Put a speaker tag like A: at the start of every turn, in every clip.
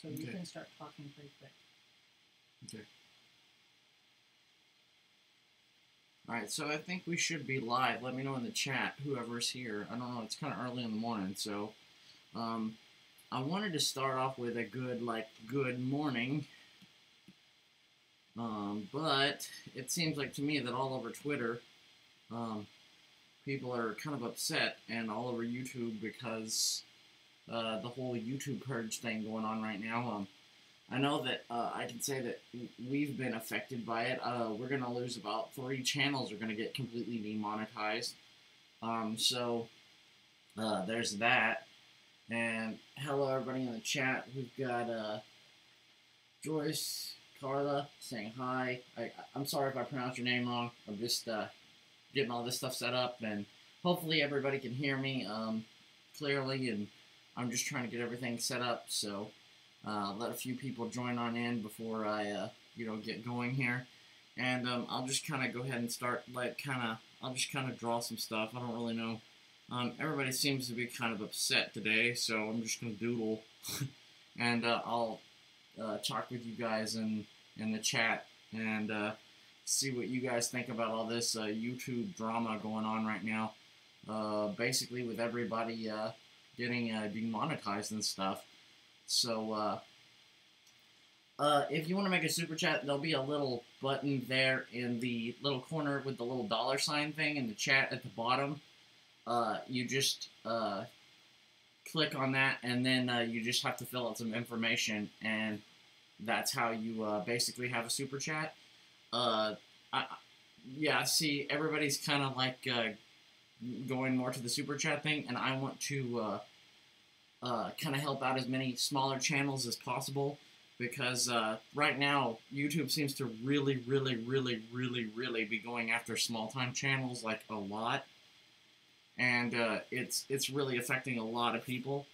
A: so you can start talking pretty quick.
B: Okay. Alright, so I think we should be live. Let me know in the chat, whoever's here. I don't know, it's kind of early in the morning, so I wanted to start off with a good morning. But it seems like to me that all over Twitter, people are kind of upset, and all over YouTube because the whole YouTube purge thing going on right now. I know that I can say that we've been affected by it. We're going to lose about 3 channels are going to get completely demonetized. So there's that. And hello everybody in the chat. We've got Joyce, Carla saying hi. I'm sorry if I pronounced your name wrong. I'm just getting all this stuff set up, and hopefully everybody can hear me clearly, and I'm just trying to get everything set up, so let a few people join on in before I get going here. And I'll just kind of go ahead and start, I'll just kind of draw some stuff. I don't really know. Everybody seems to be kind of upset today, so I'm just going to doodle, and I'll talk with you guys in the chat, and see what you guys think about all this YouTube drama going on right now. Basically with everybody getting demonetized and stuff. So if you want to make a super chat, there'll be a little button there in the little corner with the little $ thing in the chat at the bottom. You just click on that, and then you just have to fill out some information, and that's how you basically have a super chat. Yeah, see, everybody's kind of like going more to the super chat thing, and I want to kind of help out as many smaller channels as possible, because right now YouTube seems to really be going after small-time channels like a lot. And it's really affecting a lot of people.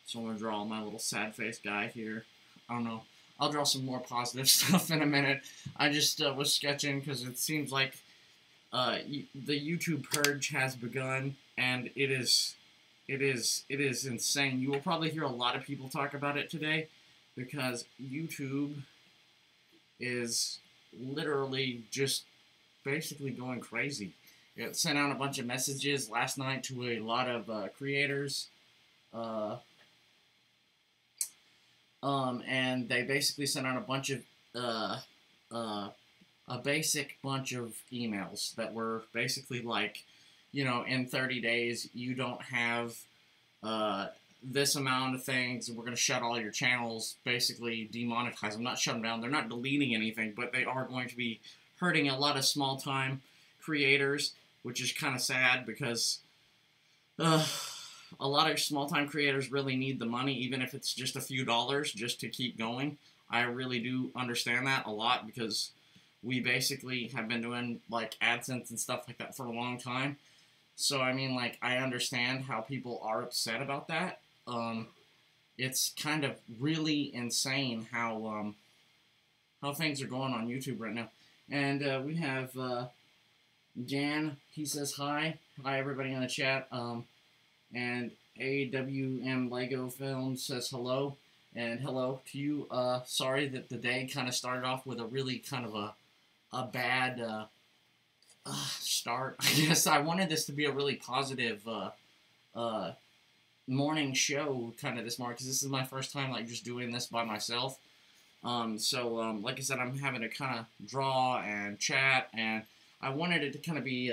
B: So I'm going to draw my little sad face guy here. I don't know. I'll draw some more positive stuff in a minute. I just was sketching because it seems like the YouTube purge has begun, and it is insane. You will probably hear a lot of people talk about it today, because YouTube is literally just basically going crazy. It sent out a bunch of messages last night to a lot of creators, and they basically sent out a bunch of a basic bunch of emails that were basically like, in 30 days you don't have this amount of things, and we're going to shut all your channels, basically demonetize them. Not shut them down, they're not deleting anything, but they are going to be hurting a lot of small-time creators, which is kind of sad, because a lot of small-time creators really need the money, even if it's just a few dollars just to keep going. I really do understand that a lot, because we basically have been doing like AdSense and stuff like that for a long time. So I mean, like, I understand how people are upset about that. It's kind of really insane how things are going on YouTube right now. And we have Jan, he says hi. Hi everybody in the chat. And AWM Lego Film says hello. And hello to you. Sorry that the day kind of started off with a really kind of a bad start. I guess I wanted this to be a really positive morning show kind of this morning, because this is my first time like just doing this by myself. So like I said, I'm having to kind of draw and chat, and I wanted it to kind of be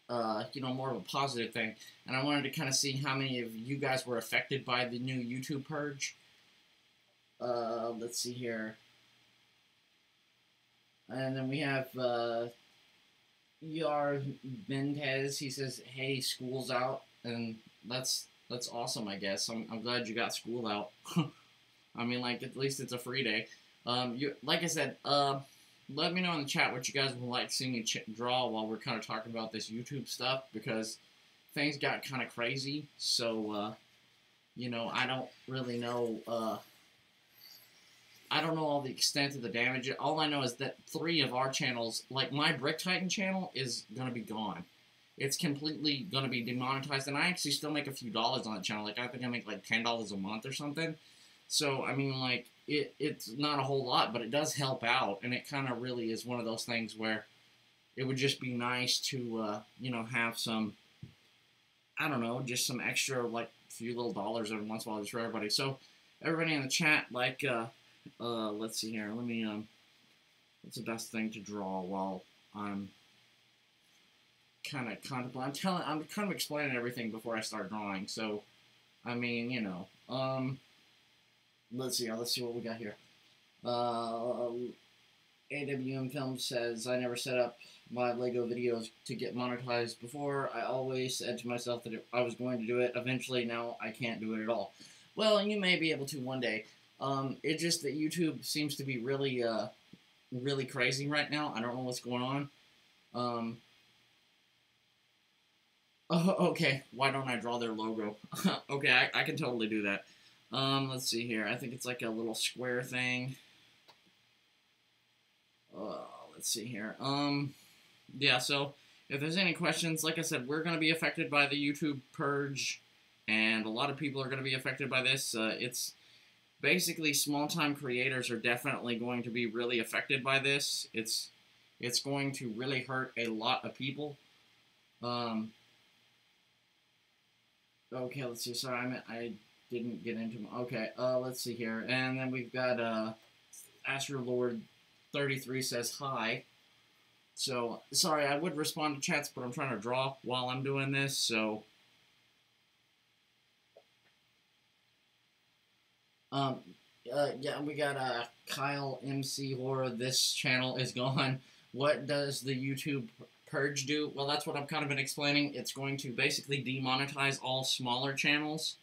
B: more of a positive thing, and I wanted to kind of see how many of you guys were affected by the new YouTube purge. Let's see here. And then we have ER Mendez. He says, hey, school's out. And that's awesome, I guess. I'm glad you got school out. I mean, like, at least it's a free day. Like I said, let me know in the chat what you guys would like to see me draw while we're kind of talking about this YouTube stuff, because things got kind of crazy. So, I don't really know... I don't know all the extent of the damage. All I know is that 3 of our channels, like my Brick Titan channel, is going to be gone. It's completely going to be demonetized, and I actually still make a few dollars on that channel. Like, I think I make like $10 a month or something. So, I mean, like, it's not a whole lot, but it does help out, and it kind of really is one of those things where it would just be nice to, you know, have some, I don't know, just some extra, like, few little dollars every once in a while just for everybody. So, everybody in the chat, like, let's see here, let me, what's the best thing to draw while I'm kind of contemplating? I'm kind of explaining everything before I start drawing, so, I mean, you know, let's see what we got here. AWM Film says, I never set up my Lego videos to get monetized before. I always said to myself that I was going to do it. Eventually, now I can't do it at all. Well, you may be able to one day. It's just that YouTube seems to be really, really crazy right now. I don't know what's going on. Oh, okay, why don't I draw their logo? Okay, I can totally do that. Let's see here. I think it's like a little square thing. Let's see here. Yeah, so if there's any questions, like I said, we're going to be affected by the YouTube purge, and a lot of people are going to be affected by this. It's basically small-time creators are definitely going to be really affected by this. It's going to really hurt a lot of people. Okay, let's see. Sorry, I didn't get into them. Okay, let's see here. And then we've got, Lord 33 says hi. So, sorry, I would respond to chats, but I'm trying to draw while I'm doing this, so. Yeah, we got, Kyle MC Horror. This channel is gone. What does the YouTube purge do? Well, that's what I've kind of been explaining. It's going to basically demonetize all smaller channels.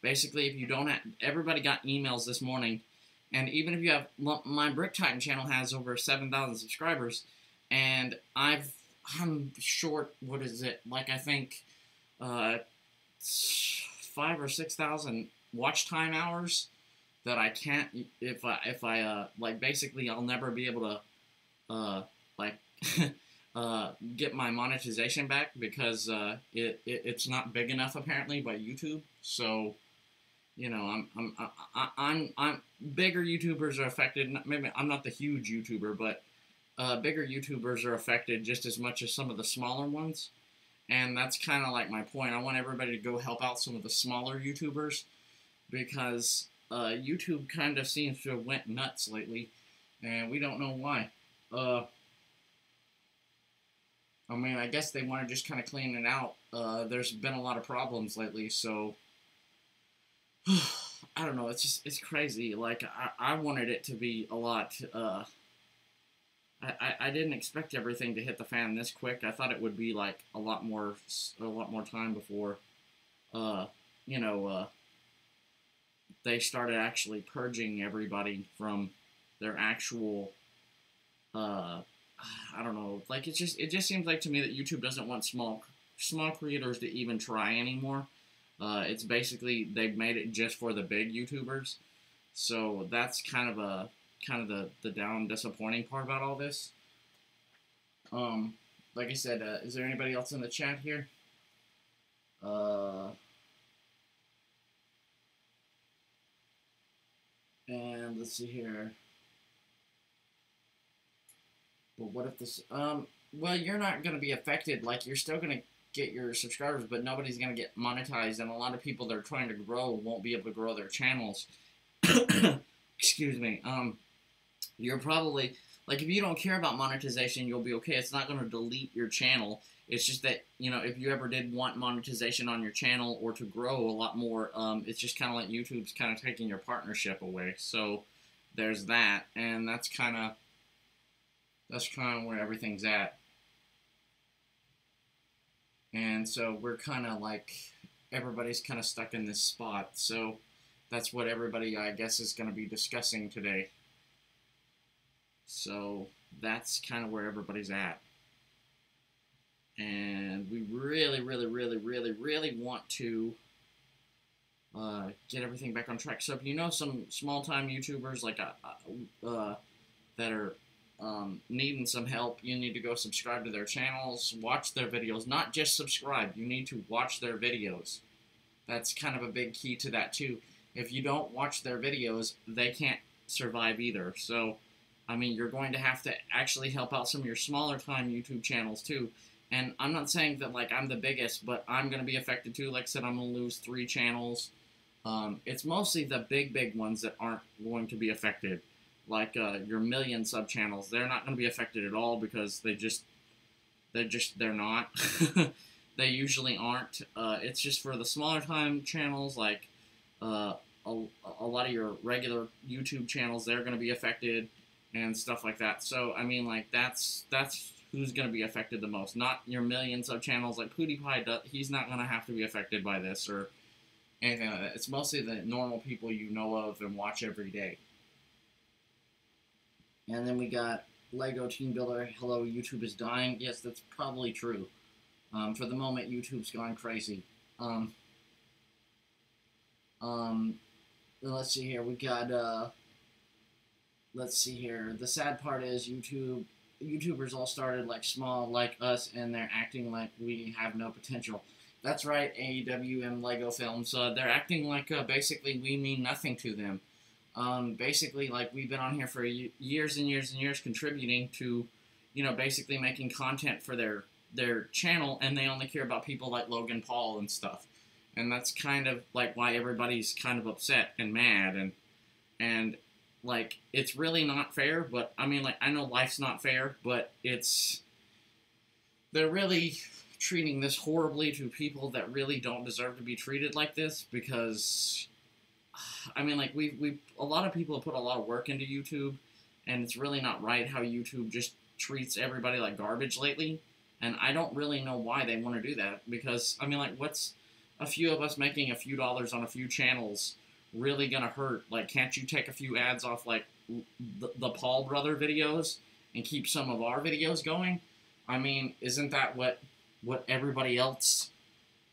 B: Basically, if you don't have, everybody got emails this morning, and even if you have, my Brick Titan channel has over 7,000 subscribers, and I'm short, what is it, like I think, 5,000 or 6,000 watch time hours that I can't, if I like, basically I'll never be able to, like, get my monetization back because it's not big enough apparently by YouTube. So, you know, I'm bigger YouTubers are affected. Maybe I'm not the huge YouTuber, but bigger YouTubers are affected just as much as some of the smaller ones. And that's kind of like my point. I want everybody to go help out some of the smaller YouTubers because YouTube kind of seems to have went nuts lately, and we don't know why. I mean, I guess they want to just kind of clean it out. There's been a lot of problems lately, so I don't know. It's crazy. Like I wanted it to be a lot. I didn't expect everything to hit the fan this quick. I thought it would be like a lot more time before, you know, they started actually purging everybody from their actual, I don't know, like it just seems like to me that YouTube doesn't want small creators to even try anymore. It's basically they've made it just for the big YouTubers, so that's kind of the down disappointing part about all this. Like I said, is there anybody else in the chat here? And let's see here. But what if this, well, you're not going to be affected. Like, you're still going to get your subscribers, but nobody's going to get monetized, and a lot of people that are trying to grow won't be able to grow their channels. Excuse me. You're probably, like, if you don't care about monetization, you'll be okay. It's not going to delete your channel. It's just that, you know, if you ever did want monetization on your channel or to grow a lot more, it's just kind of like YouTube's kind of taking your partnership away. So there's that, and that's kind of where everything's at. And so we're kind of like, everybody's kind of stuck in this spot. So that's what everybody, I guess, is going to be discussing today. So that's kind of where everybody's at. And we really, really, really, really, really want to get everything back on track. So if you know some small-time YouTubers like that are needing some help, you need to go subscribe to their channels, watch their videos, not just subscribe. You need to watch their videos. That's kind of a big key to that too. if you don't watch their videos, they can't survive either. So, I mean, you're going to have to actually help out some of your smaller time YouTube channels too. And I'm not saying that, like, I'm the biggest, but I'm going to be affected too. Like I said, I'm going to lose 3 channels. It's mostly the big ones that aren't going to be affected. Like, your million sub channels, they're not going to be affected at all because they're not. They usually aren't. It's just for the smaller time channels, like, a lot of your regular YouTube channels, they're going to be affected and stuff like that. So, I mean, like, that's who's going to be affected the most. Not your million sub channels like PewDiePie. He's not going to have to be affected by this or anything like that. It's mostly the normal people you know of and watch every day. And then we got Lego Team Builder. Hello, YouTube is dying. Yes, that's probably true. For the moment, YouTube's gone crazy. Let's see here. We got, let's see here. The sad part is YouTubers all started like small, like us, and they're acting like we have no potential. That's right, AEW and Lego Films. They're acting like basically we mean nothing to them. Basically, like, we've been on here for years and years and years contributing to, you know, basically making content for their channel, and they only care about people like Logan Paul and stuff. And that's kind of like why everybody's kind of upset and mad, and like, it's really not fair. But I mean, like, I know life's not fair, but they're really treating this horribly to people that really don't deserve to be treated like this. Because I mean, like, a lot of people have put a lot of work into YouTube, and it's really not right how YouTube just treats everybody like garbage lately. And I don't really know why they want to do that, because I mean, like, what's a few of us making a few dollars on a few channels really gonna hurt? Like, can't you take a few ads off, like, the Paul brother videos and keep some of our videos going? I mean, isn't that what everybody else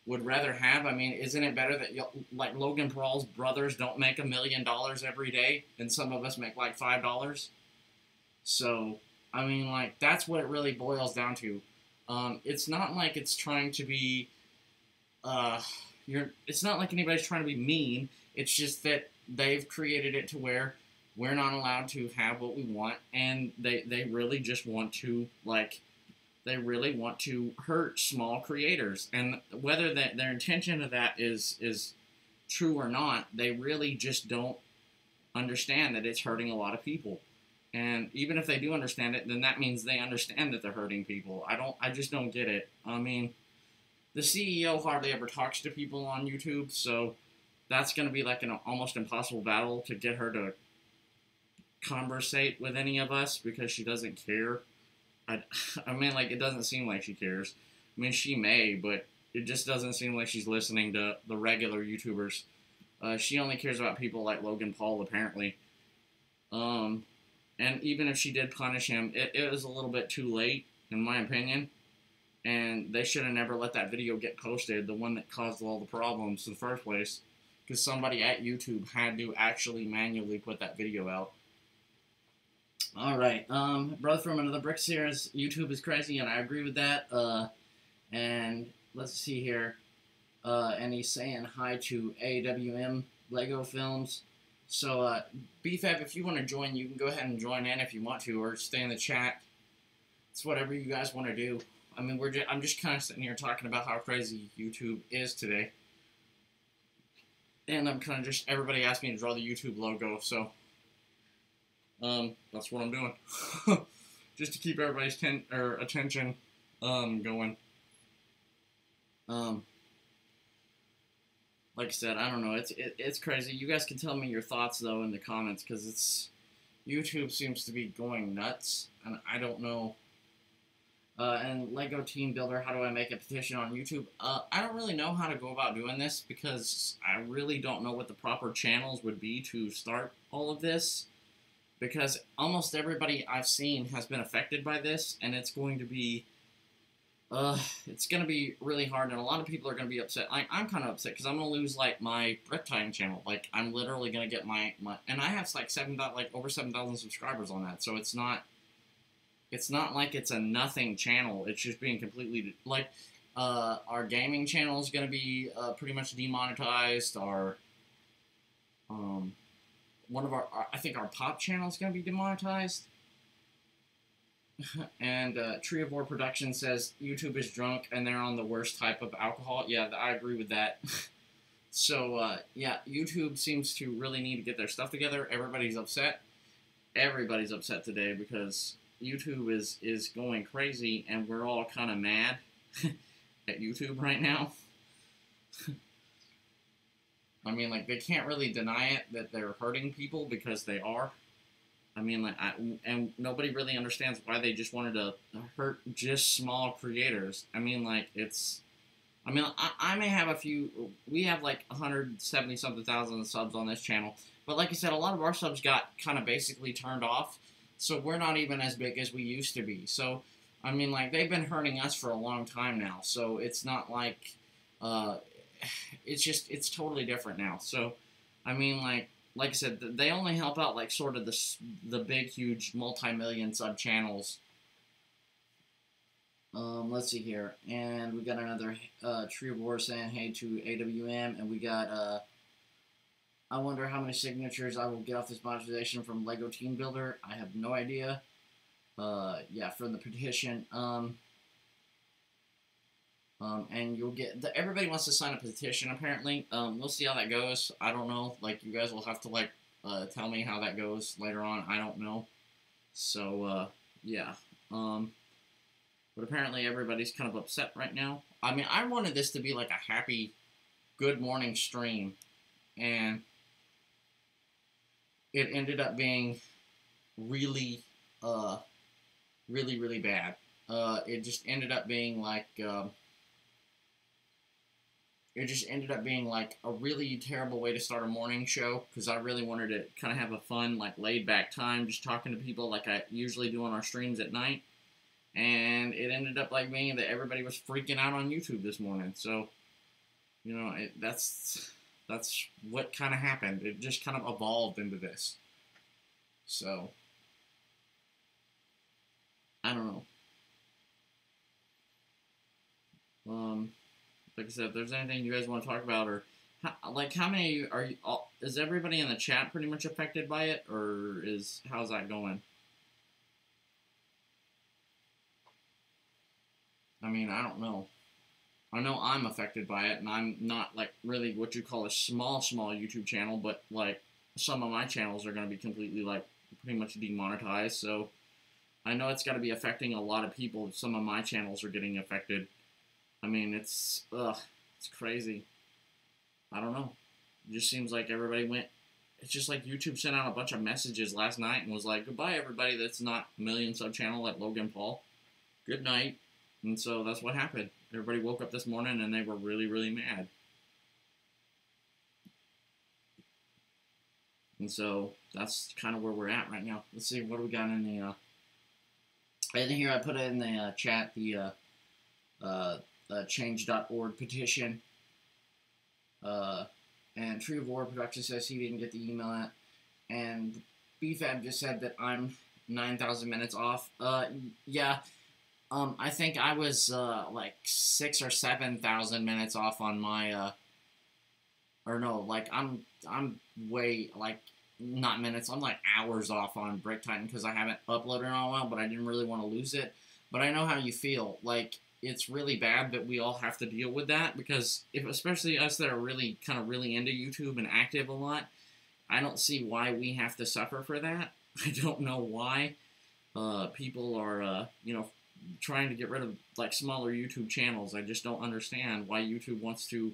B: would rather have? I mean, isn't it better that, like, Logan Paul's brothers don't make $1 million every day, and some of us make like $5? So, I mean, like, that's what it really boils down to. It's not like it's trying to be, it's not like anybody's trying to be mean. It's just that they've created it to where we're not allowed to have what we want, and they really just want to, like, they really want to hurt small creators. And whether their intention of that is true or not, they really just don't understand that it's hurting a lot of people. And even if they do understand it, then that means they understand that they're hurting people. I just don't get it. I mean, the CEO hardly ever talks to people on YouTube, so that's going to be like an almost impossible battle to get her to conversate with any of us, because she doesn't care. I mean, like, it doesn't seem like she cares. I mean, she may, but it just doesn't seem like she's listening to the regular YouTubers. She only cares about people like Logan Paul, apparently. And even if she did punish him, it was a little bit too late, in my opinion. And they should have never let that video get posted, the one that caused all the problems in the first place. Because somebody at YouTube had to actually manually put that video out. Alright, Brother from Another Brick says YouTube is crazy, and I agree with that. And let's see here. And he's saying hi to AWM Lego Films. So, BFAB, if you want to join, you can go ahead and join in if you want to, or stay in the chat. It's whatever you guys want to do. I mean, I'm just kind of sitting here talking about how crazy YouTube is today. And I'm kind of just, everybody asked me to draw the YouTube logo, so that's what I'm doing. Just to keep everybody's attention going. Like I said, I don't know. It's crazy. You guys can tell me your thoughts, though, in the comments, because YouTube seems to be going nuts, and I don't know. And Lego Team Builder, how do I make a petition on YouTube? I don't really know how to go about doing this, because I really don't know what the proper channels would be to start all of this, because almost everybody I've seen has been affected by this, and it's going to be really hard, and a lot of people are going to be upset. I'm kind of upset, because I'm going to lose, like, my BrickQueen channel. Like, I'm literally going to get my, and I have, like, over 7,000 subscribers on that, so it's not like it's a nothing channel. It's just being completely, like, our gaming channel is going to be pretty much demonetized. one of I think our pop channel is going to be demonetized. And Tree of War Production says YouTube is drunk and they're on the worst type of alcohol. Yeah, I agree with that. So, yeah, YouTube seems to really need to get their stuff together. Everybody's upset. Everybody's upset today because YouTube is going crazy and we're all kind of mad at YouTube right now. I mean, like, they can't really deny it that they're hurting people because they are. I mean, like, and nobody really understands why they just wanted to hurt just small creators. I mean, like, I may have a few, we have like 170-something thousand subs on this channel, but like I said, a lot of our subs got kind of basically turned off, so we're not even as big as we used to be. So, I mean, like, they've been hurting us for a long time now, so it's not like, it's totally different now. So, I mean, like I said, they only help out, like, sort of the big, huge, multi-million sub channels. Let's see here. And we got another Tree of War saying hey to AWM. And we got, I wonder how many signatures I will get off this monetization from Lego Team Builder. I have no idea. Yeah, from the petition. And you'll get, everybody wants to sign a petition, apparently. We'll see how that goes. I don't know. Like, you guys will have to, like, tell me how that goes later on. I don't know. So, yeah. But apparently everybody's kind of upset right now. I mean, I wanted this to be, like, a happy, good morning stream. And it ended up being really, really, really bad. It just ended up being, like, it just ended up being, like, a really terrible way to start a morning show, because I really wanted to kind of have a fun, like, laid-back time, just talking to people like I usually do on our streams at night, and it ended up, like, being that everybody was freaking out on YouTube this morning, so, you know, that's what kind of happened. It just kind of evolved into this, so, I don't know. Like I said, if there's anything you guys want to talk about, or how many are you? Is everybody in the chat pretty much affected by it, or how's that going? I mean, I don't know. I know I'm affected by it, and I'm not like really what you call a small YouTube channel, but like some of my channels are going to be completely like pretty much demonetized. So I know it's got to be affecting a lot of people. Some of my channels are getting affected. I mean, it's crazy. I don't know. It just seems like everybody went. It's just like YouTube sent out a bunch of messages last night and was like, goodbye, everybody that's not a million sub channel like Logan Paul. Good night. And so that's what happened. Everybody woke up this morning and they were really, really mad. And so that's kind of where we're at right now. Let's see, what do we got in the, and here I put it in the chat, the, change.org petition. And Tree of War Production says he didn't get the email out. And BFAB just said that I'm 9,000 minutes off. Yeah. I think I was, like 6,000 or 7,000 minutes off on my, or no, like, I'm way, like, not minutes, I'm like hours off on BrickTitan because I haven't uploaded in a while, but I didn't really want to lose it. But I know how you feel. Like, it's really bad that we all have to deal with that, because especially us that are really, kind of really into YouTube and active a lot, I don't see why we have to suffer for that. I don't know why people are, you know, trying to get rid of, like, smaller YouTube channels. I just don't understand why YouTube wants to.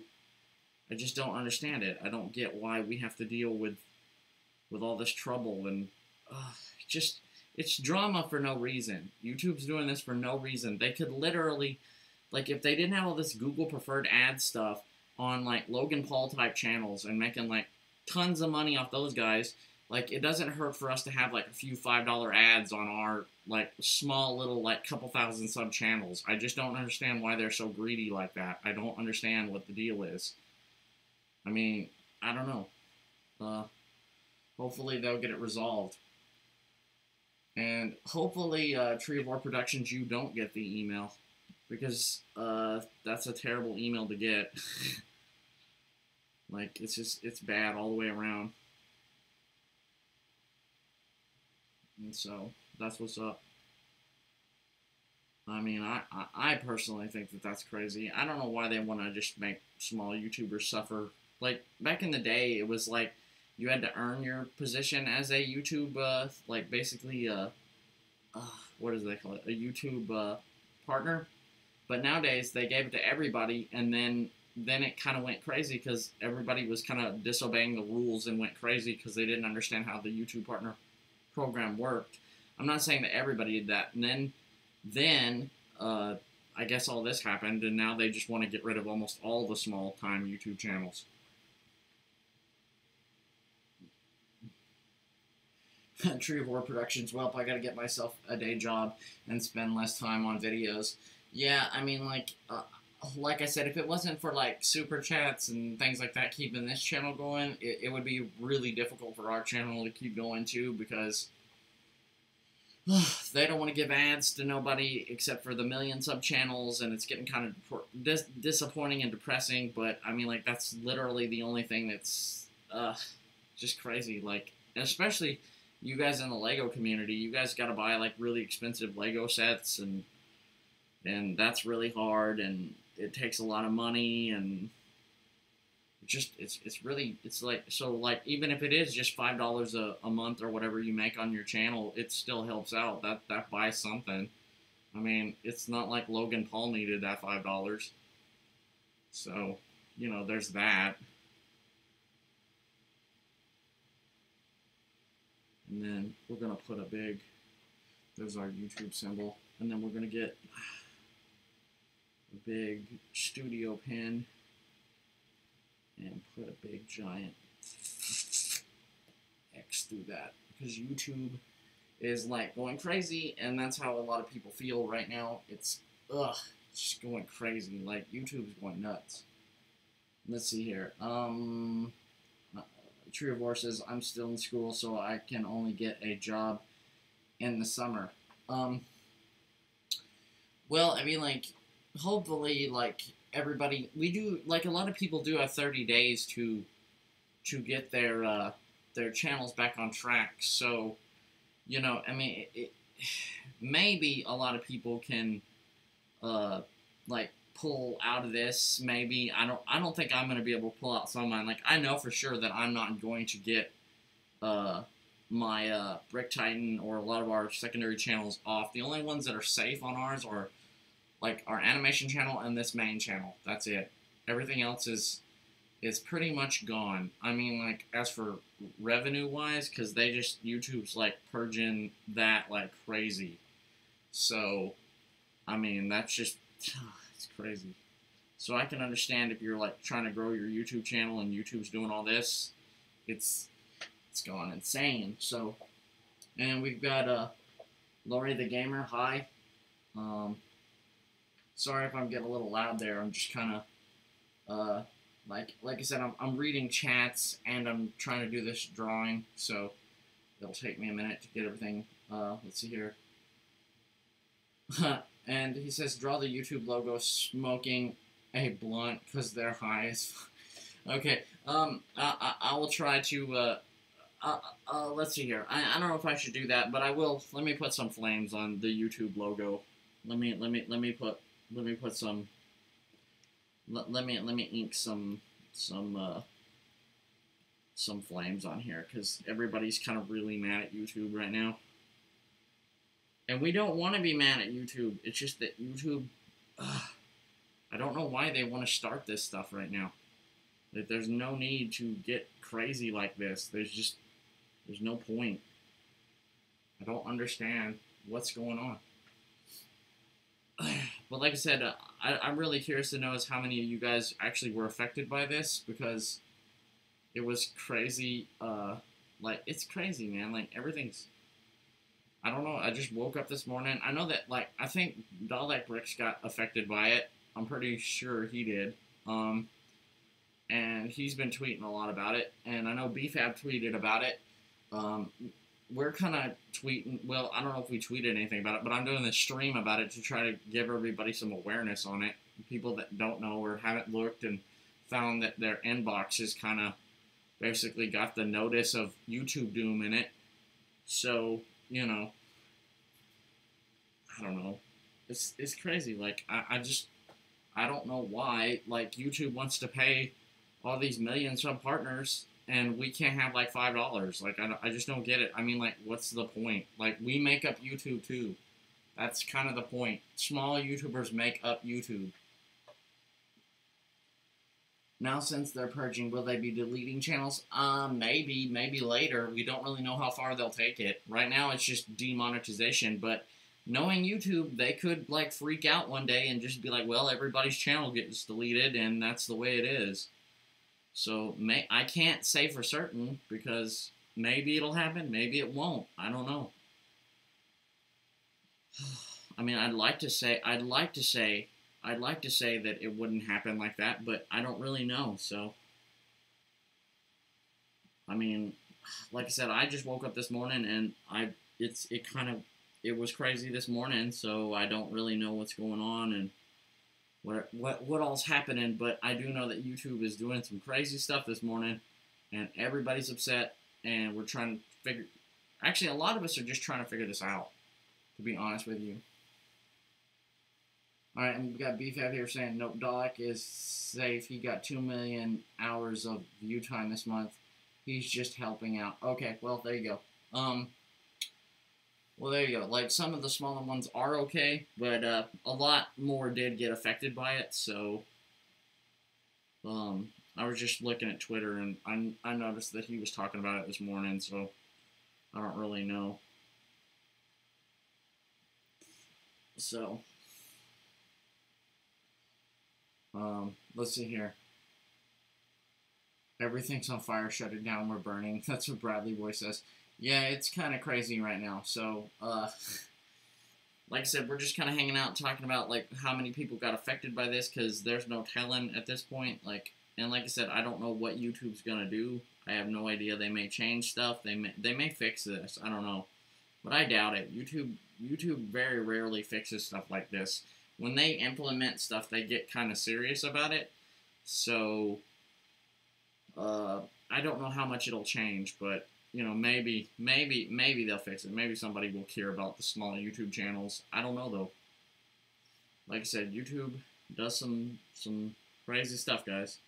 B: I just don't understand it. I don't get why we have to deal with all this trouble, and just, it's drama for no reason. YouTube's doing this for no reason. They could literally, like, if they didn't have all this Google preferred ad stuff on, like, Logan Paul type channels and making, like, tons of money off those guys, like, it doesn't hurt for us to have, like, a few $5 ads on our, like, small little, like, couple thousand sub channels. I just don't understand why they're so greedy like that. I don't understand what the deal is. I mean, I don't know. Hopefully they'll get it resolved. And hopefully, Tree of War Productions, you don't get the email. Because, that's a terrible email to get. Like, it's bad all the way around. And so that's what's up. I mean, I personally think that that's crazy. I don't know why they want to just make small YouTubers suffer. Like, back in the day, it was like you had to earn your position as a YouTube, like, basically, what do they call it? A YouTube partner. But nowadays, they gave it to everybody, and then it kind of went crazy because everybody was kind of disobeying the rules and went crazy because they didn't understand how the YouTube partner program worked. I'm not saying that everybody did that. And then I guess all this happened, and now they just want to get rid of almost all the small-time YouTube channels. Tree of War Productions, well, I gotta get myself a day job and spend less time on videos. Yeah, I mean, like I said, if it wasn't for, like, super chats and things like that keeping this channel going, it would be really difficult for our channel to keep going, too, because they don't want to give ads to nobody except for the million sub channels, and it's getting kind of disappointing and depressing, but, I mean, like, that's literally the only thing that's just crazy, like, especially you guys in the Lego community. You guys gotta buy, like, really expensive Lego sets, and that's really hard, and it takes a lot of money, and it's really, it's like, so, like, even if it is just $5 a month or whatever you make on your channel, it still helps out. That buys something. I mean, it's not like Logan Paul needed that $5. So, you know, there's that. And then we're going to put a big, there's our YouTube symbol. And then we're going to get a big studio pin and put a big giant X through that. Because YouTube is like going crazy, and that's how a lot of people feel right now. It's, just going crazy. Like, YouTube's going nuts. Let's see here. Tree of War says, I'm still in school, so I can only get a job in the summer. Well, I mean, like, hopefully, like, everybody, we do, like, a lot of people do have 30 days to get their channels back on track, so, you know, I mean, maybe a lot of people can, like, pull out of this. Maybe I don't think I'm going to be able to pull out some of mine. Like, I know for sure that I'm not going to get my Brick Titan or a lot of our secondary channels off. The only ones that are safe on ours are like our animation channel and this main channel. That's it. Everything else is pretty much gone. I mean, like, as for revenue wise, because they just, YouTube's like purging that like crazy. So I mean, that's just, it's crazy. So I can understand if you're like trying to grow your YouTube channel and YouTube's doing all this, it's gone insane. So, and we've got Lori the Gamer. Hi. Sorry if I'm getting a little loud there. I'm just kind of like I said, I'm reading chats and I'm trying to do this drawing, so it'll take me a minute to get everything. Let's see here. And he says, draw the YouTube logo smoking a blunt because they're high as fuck. Okay, I will try to, let's see here. I don't know if I should do that, but I will. Let me put some flames on the YouTube logo. Let me put some, let me ink some flames on here, because everybody's kind of really mad at YouTube right now. And we don't want to be mad at YouTube. It's just that YouTube, I don't know why they want to start this stuff right now. Like, there's no need to get crazy like this. There's no point. I don't understand what's going on. But like I said, I'm really curious to know is how many of you guys actually were affected by this, because it was crazy. Like, it's crazy, man. Like, everything's, I don't know. I just woke up this morning. I know that, like, I think Doll Like Bricks got affected by it. I'm pretty sure he did. And he's been tweeting a lot about it. And I know BFAB tweeted about it. We're kind of tweeting, well, I don't know if we tweeted anything about it, but I'm doing this stream about it to try to give everybody some awareness on it. People that don't know or haven't looked and found that their inbox is kind of basically got the notice of YouTube doom in it. So, you know, I don't know. It's crazy. Like, I don't know why, like, YouTube wants to pay all these millions from partners, and we can't have, like, $5. Like, I just don't get it. I mean, like, what's the point? Like, we make up YouTube, too. That's kind of the point. Small YouTubers make up YouTube. Now, since they're purging, will they be deleting channels? Maybe later. We don't really know how far they'll take it. Right now, it's just demonetization, but knowing YouTube, they could, like, freak out one day and just be like, well, everybody's channel gets deleted, and that's the way it is. So, I can't say for certain, because maybe it'll happen, maybe it won't. I don't know. I mean, I'd like to say that it wouldn't happen like that, but I don't really know, so. I mean, like I said, I just woke up this morning, and it was crazy this morning, so I don't really know what's going on and what all's happening, but I do know that YouTube is doing some crazy stuff this morning, and everybody's upset, and we're trying to figure. Actually, a lot of us are just trying to figure this out, to be honest with you. All right, and we've got Beef out here saying, nope, Dalek is safe. He got 2 million hours of view time this month. He's just helping out. Okay, well, there you go. Well, there you go. Like, some of the smaller ones are okay, but a lot more did get affected by it, so I was just looking at Twitter, and I noticed that he was talking about it this morning, so I don't really know. So, let's see here. Everything's on fire, shut it down, we're burning. That's what Bradley Boy says. Yeah, it's kind of crazy right now. So, like I said, we're just kind of hanging out talking about, like, how many people got affected by this, because there's no telling at this point. Like, and like I said, I don't know what YouTube's going to do. I have no idea. They may change stuff. They may fix this. I don't know. But I doubt it. YouTube very rarely fixes stuff like this. When they implement stuff, they get kind of serious about it. So, I don't know how much it'll change, but, you know, maybe they'll fix it. Maybe somebody will care about the small YouTube channels. I don't know, though. Like I said, YouTube does some crazy stuff, guys.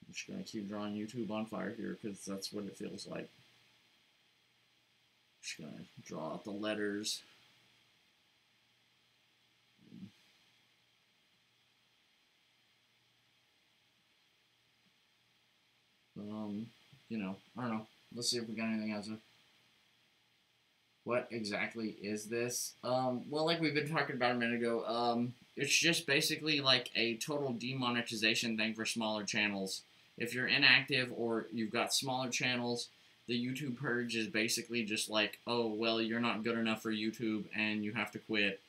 B: I'm just going to keep drawing YouTube on fire here, because that's what it feels like. Just going to draw out the letters. You know, I don't know. Let's see if we got anything else. What exactly is this? Well, like we've been talking about a minute ago, it's just basically like a total demonetization thing for smaller channels. If you're inactive or you've got smaller channels, the YouTube purge is basically just like, oh, well, you're not good enough for YouTube and you have to quit.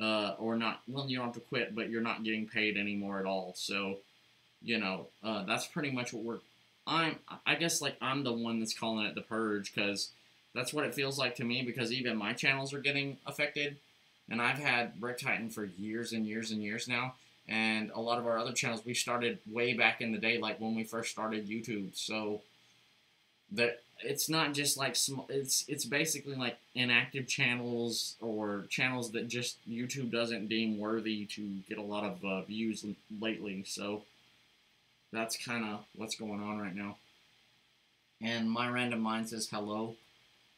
B: Or not, well, you don't have to quit, but you're not getting paid anymore at all. So, you know, that's pretty much what I guess, like, I'm the one that's calling it the purge, because that's what it feels like to me, because even my channels are getting affected, and I've had Brick Titan for years and years and years now, and a lot of our other channels, we started way back in the day, like when we first started YouTube, so that it's not just like, it's basically like inactive channels, or channels that just YouTube doesn't deem worthy to get a lot of views lately, so that's kind of what's going on right now. And my random mind says hello.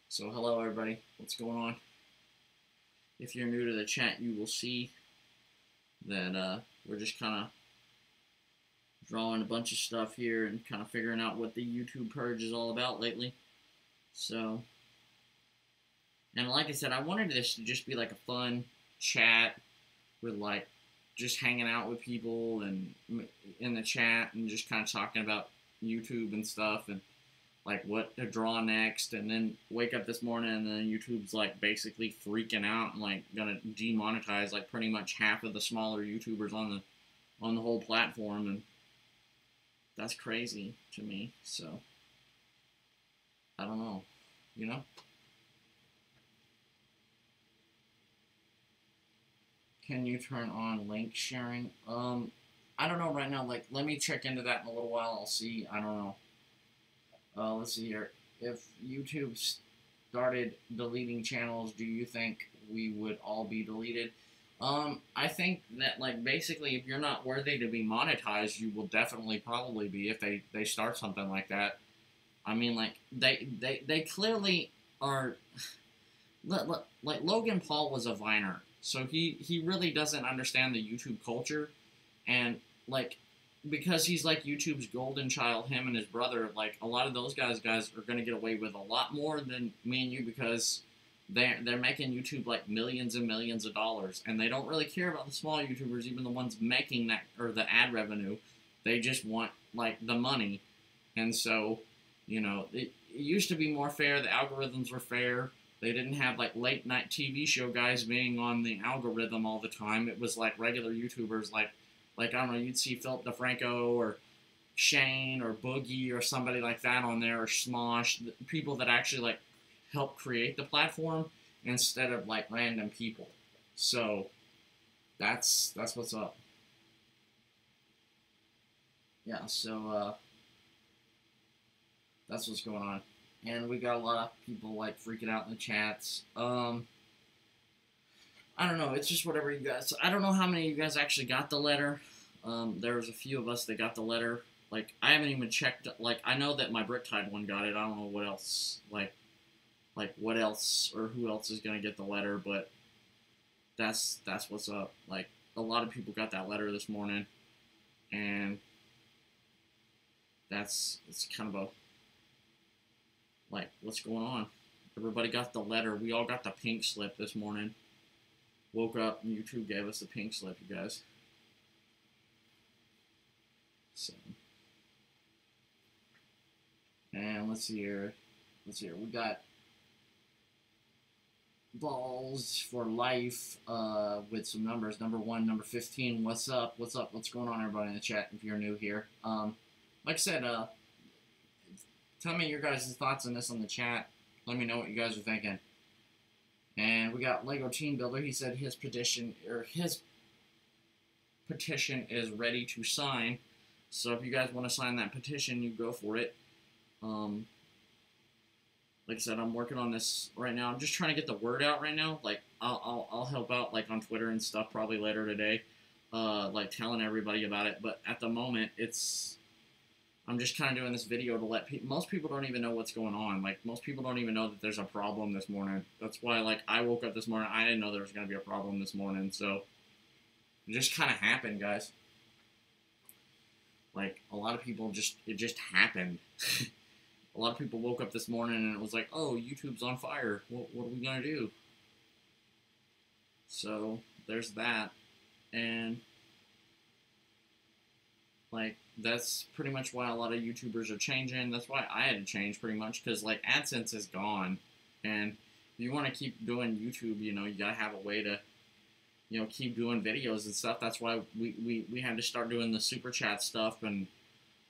B: So hello, everybody. What's going on? If you're new to the chat, you will see that we're just kind of drawing a bunch of stuff here and kind of figuring out what the YouTube purge is all about lately. So, and like I said, I wanted this to just be like a fun chat with, like, just hanging out with people and in the chat and just kind of talking about YouTube and stuff and, like, what to draw next. And then wake up this morning and then YouTube's, like, basically freaking out and, like, gonna demonetize, like, pretty much half of the smaller YouTubers on the whole platform. And that's crazy to me. So, I don't know, you know? Can you turn on link sharing? I don't know right now. Like, let me check into that in a little while. I'll see. I don't know. Let's see here. If YouTube's started deleting channels, do you think we would all be deleted? I think that, like, basically, if you're not worthy to be monetized, you will definitely probably be if they start something like that. I mean, like, they clearly are, like, Logan Paul was a Viner, so he really doesn't understand the YouTube culture, and, like, because he's, like, YouTube's golden child, him and his brother, like, a lot of those guys are going to get away with a lot more than me and you, because they're making YouTube like millions and millions of dollars, and they don't really care about the small YouTubers, even the ones making that, or the ad revenue. They just want, like, the money. And so, you know, it used to be more fair. The algorithms were fair. They didn't have, like, late night TV show guys being on the algorithm all the time. It was like regular YouTubers, like I don't know, you'd see Philip DeFranco or Shane or Boogie or somebody like that on there, or Smosh, people that actually, like, help create the platform instead of, like, random people. So that's what's up. Yeah, so that's what's going on. And we got a lot of people, like, freaking out in the chats. I don't know, it's just whatever you guys. I don't know how many of you guys actually got the letter. There was a few of us that got the letter. Like, I haven't even checked. Like, I know that my BrickTide one got it. I don't know what else. Like what else or who else is gonna get the letter, but that's what's up. Like, a lot of people got that letter this morning, and it's kind of a, like, what's going on? Everybody got the letter. We all got the pink slip this morning. Woke up and YouTube gave us the pink slip, you guys. So, and let's see here. We got balls for life with some numbers. Number 1, number 15. What's up? What's going on, everybody in the chat? If you're new here, like I said, tell me your guys' thoughts on this on the chat. Let me know what you guys are thinking. And we got Lego Team Builder. He said his petition is ready to sign. So if you guys want to sign that petition, you go for it. Like I said, I'm working on this right now. I'm just trying to get the word out right now. Like, I'll help out, like, on Twitter and stuff probably later today, like, telling everybody about it. But at the moment, I'm just kind of doing this video to let people. Most people don't even know what's going on. Like, most people don't even know that there's a problem this morning. That's why, like, I woke up this morning. I didn't know there was going to be a problem this morning. So it just kind of happened, guys. Like, a lot of people it just happened. A lot of people woke up this morning and it was like, oh, YouTube's on fire. What are we going to do? So there's that. And, like, that's pretty much why a lot of YouTubers are changing. That's why I had to change pretty much, because, like, AdSense is gone. And if you want to keep doing YouTube, you know, you got to have a way to, you know, keep doing videos and stuff. That's why we had to start doing the super chat stuff and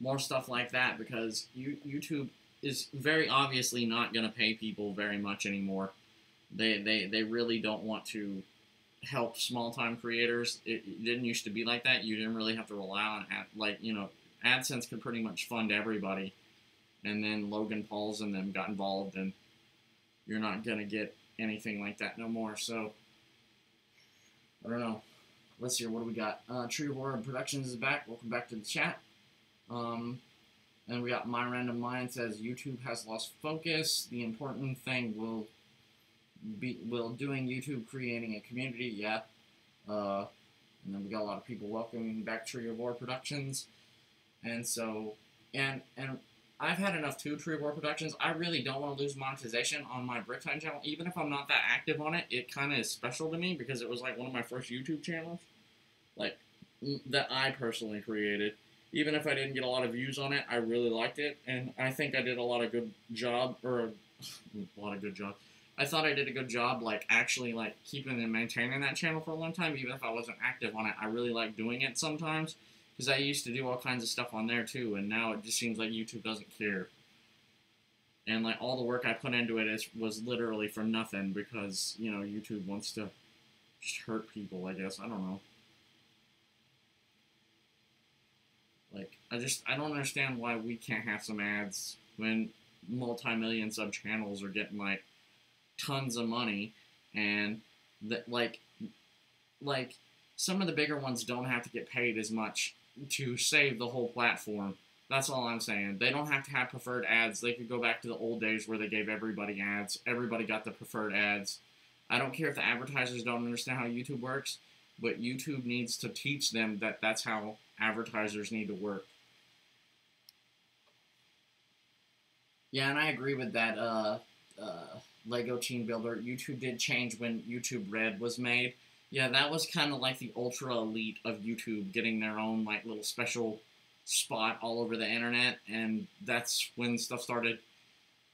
B: more stuff like that, because YouTube is very obviously not going to pay people very much anymore. They really don't want to help small-time creators. It didn't used to be like that. You didn't really have to rely on, like, you know, AdSense could pretty much fund everybody. And then Logan Paul's and them got involved, and you're not going to get anything like that no more. So, I don't know. Let's see, what do we got? Tree Horror Productions is back. Welcome back to the chat. And we got My Random Mind says YouTube has lost focus. The important thing will doing YouTube, creating a community. Yeah. And then we got a lot of people welcoming back Tree of War Productions. And so, and I've had enough too, Tree of War Productions. I really don't want to lose monetization on my BrickTime channel. Even if I'm not that active on it, it kind of is special to me because it was like one of my first YouTube channels, like, that I personally created. Even if I didn't get a lot of views on it, I really liked it, and I think I did a lot of good job, or a lot of good job. I thought I did a good job, like, actually, like, keeping and maintaining that channel for a long time, even if I wasn't active on it. I really like doing it sometimes, because I used to do all kinds of stuff on there, too, and now it just seems like YouTube doesn't care. And, like, all the work I put into it was literally for nothing, because, you know, YouTube wants to just hurt people, I guess. I don't know. Like, I don't understand why we can't have some ads when multi-million sub channels are getting, like, tons of money, and that like some of the bigger ones don't have to get paid as much to save the whole platform. That's all I'm saying. They don't have to have preferred ads. They could go back to the old days where they gave everybody ads. Everybody got the preferred ads. I don't care if the advertisers don't understand how YouTube works, but YouTube needs to teach them that that's how advertisers need to work. Yeah, and I agree with that Lego Team Builder. YouTube did change when YouTube Red was made. Yeah, that was kind of like the ultra elite of YouTube getting their own like little special spot all over the internet, and that's when stuff started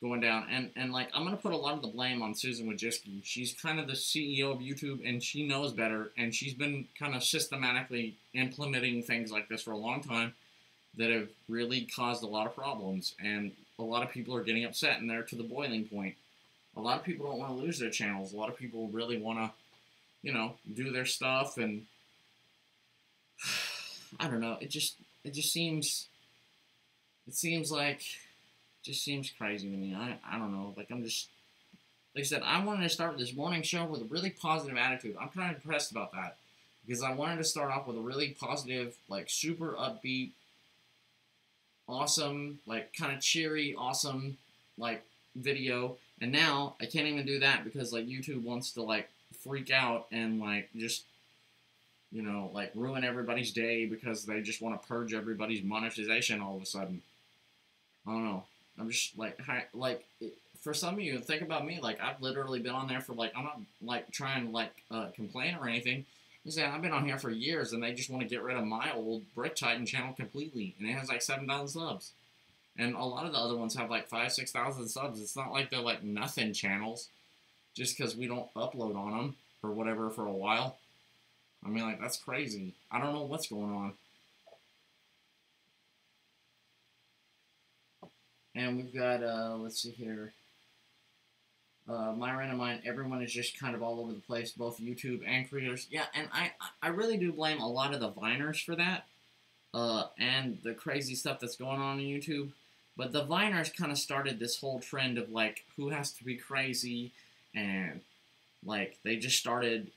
B: going down. And like, I'm gonna put a lot of the blame on Susan Wojcicki. She's kind of the CEO of YouTube, and she knows better, and she's been kind of systematically implementing things like this for a long time that have really caused a lot of problems, and a lot of people are getting upset, and they're to the boiling point. A lot of people don't want to lose their channels. A lot of people really want to, you know, do their stuff, and I don't know. It just seems crazy to me. I don't know. Like, I'm just, like I said, I wanted to start this morning show with a really positive attitude. I'm kind of depressed about that because I wanted to start off with a really positive, like super upbeat, awesome, like kind of cheery, awesome, like video. And now I can't even do that because like YouTube wants to like freak out and like just, you know, like ruin everybody's day because they just want to purge everybody's monetization all of a sudden. I don't know. I'm just like, for some of you, think about me. Like, I've literally been on there for like, I'm not like trying to like complain or anything. I've been on here for years, and they just want to get rid of my old Brick Titan channel completely, and it has like 7,000 subs. And a lot of the other ones have like 5,000, 6,000 subs. It's not like they're like nothing channels, just because we don't upload on them or whatever for a while. I mean, like, that's crazy. I don't know what's going on. And we've got, let's see here. Myron and mine, everyone is just kind of all over the place, both YouTube and creators. Yeah, and I really do blame a lot of the Viners for that, and the crazy stuff that's going on YouTube. But the Viners kind of started this whole trend of, like, who has to be crazy, and, like, they just started,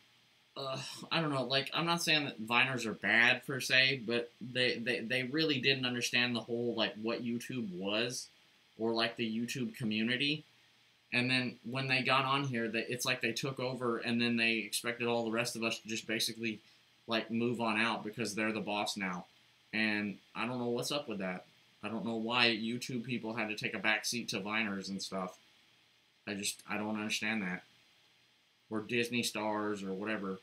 B: I don't know, like, I'm not saying that Viners are bad, per se, but they really didn't understand the whole, like, what YouTube was, or, like, the YouTube community. And then when they got on here, it's like they took over, and then they expected all the rest of us to just basically, like, move on out because they're the boss now. And I don't know what's up with that. I don't know why YouTube people had to take a back seat to Viners and stuff. I don't understand that. Or Disney stars or whatever.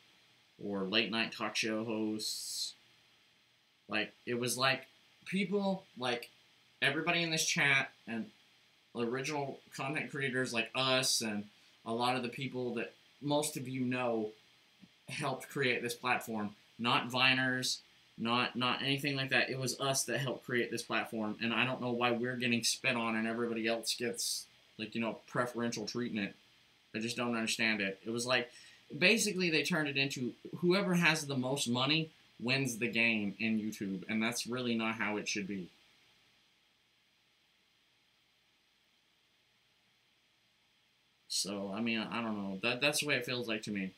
B: Or late night talk show hosts. Like, it was like people, like, everybody in this chat and original content creators like us and a lot of the people that most of you know helped create this platform. Not Viners, not anything like that. It was us that helped create this platform, and I don't know why we're getting spit on and everybody else gets, like, you know, preferential treatment. I just don't understand it. It was like, basically they turned it into whoever has the most money wins the game in YouTube, and that's really not how it should be. So, I mean, I don't know. That's the way it feels like to me.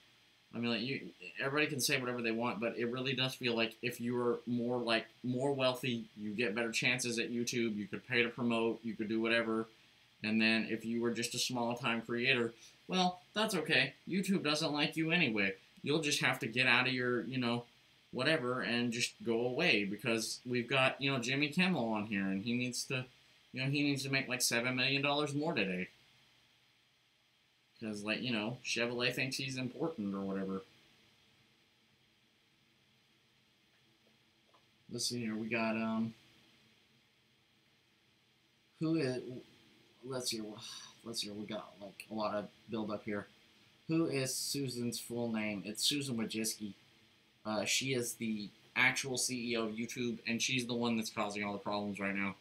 B: I mean, like, everybody can say whatever they want, but it really does feel like if you were more wealthy, you get better chances at YouTube. You could pay to promote. You could do whatever. And then if you were just a small-time creator, well, that's okay. YouTube doesn't like you anyway. You'll just have to get out of your, you know, whatever and just go away because we've got, you know, Jimmy Kimmel on here, and he needs to, you know, he needs to make like $7 million more today. Because, like, you know, Chevrolet thinks he's important or whatever. Let's see here. We got, who is, let's see. We got, like, a lot of build up here. Who is Susan's full name? It's Susan Wojcicki. She is the actual CEO of YouTube, and she's the one that's causing all the problems right now,